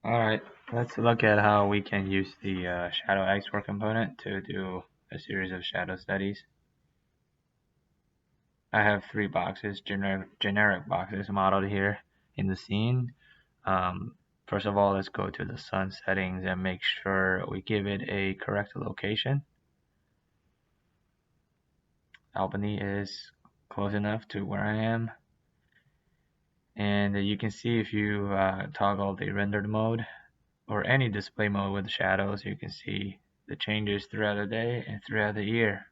Alright, let's look at how we can use the shadow export component to do a series of shadow studies. I have three boxes, generic boxes modeled here in the scene. First of all, let's go to the sun settings and make sure we give it a correct location. Albany is close enough to where I am. And you can see if you toggle the rendered mode or any display mode with shadows, you can see the changes throughout the day and throughout the year.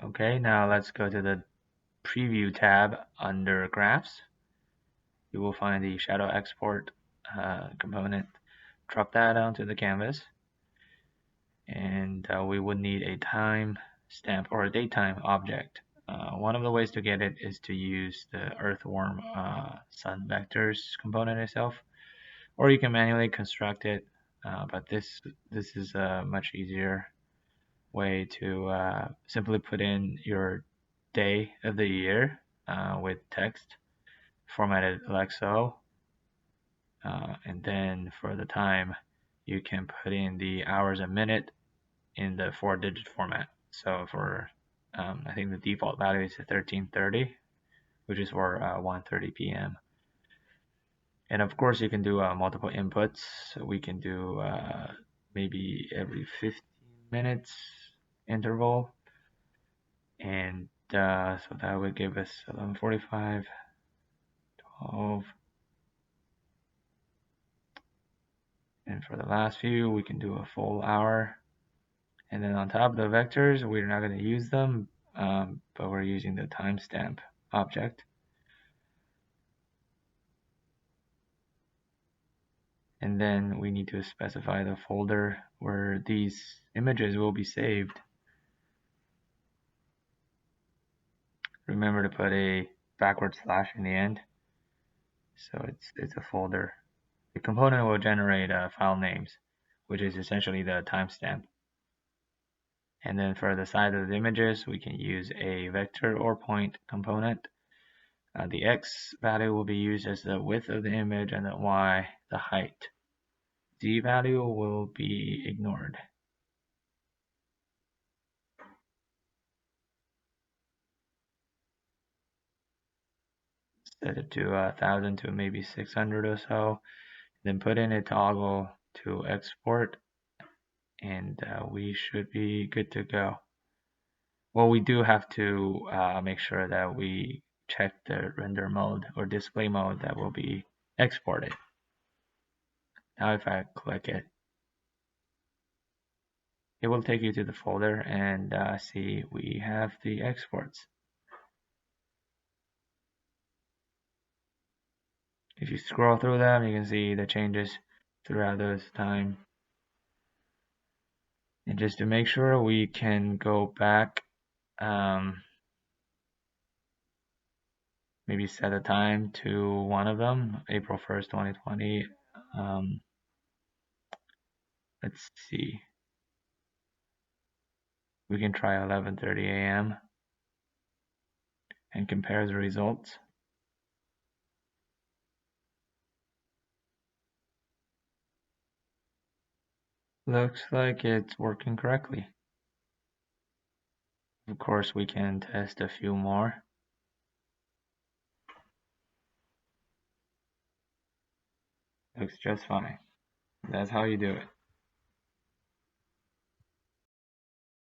Okay, now let's go to the preview tab under graphs. You will find the shadow export component. Drop that onto the canvas, and we would need a time stamp or a datetime object. One of the ways to get it is to use the Earthworm sun vectors component itself, or you can manually construct it. But this is a much easier way to simply put in your day of the year with text formatted like so, and then for the time you can put in the hours and minute in the 4-digit format. So for I think the default value is 1330, which is for 1:30 p.m. And of course you can do multiple inputs. So we can do maybe every 15 minutes interval, and so that would give us 11:45, 12, and for the last few we can do a full hour. And then on top of the vectors, we're not going to use them, but we're using the timestamp object. And then we need to specify the folder where these images will be saved. Remember to put a backward slash in the end, so it's a folder. The component will generate file names, which is essentially the timestamp. And then for the size of the images, we can use a vector or point component. The X value will be used as the width of the image, and the Y the height. Z value will be ignored. Set it to 1,000 to maybe 600 or so. Then put in a toggle to export, and we should be good to go. Well, we do have to make sure that we check the render mode or display mode that will be exported. Now if I click it, it will take you to the folder and see we have the exports. If you scroll through them, you can see the changes throughout this time. And just to make sure, we can go back, maybe set a time to one of them, April 1st, 2020. Let's see. We can try 11:30 a.m. and compare the results. Looks like it's working correctly. Of course, we can test a few more. Looks just fine. That's how you do it.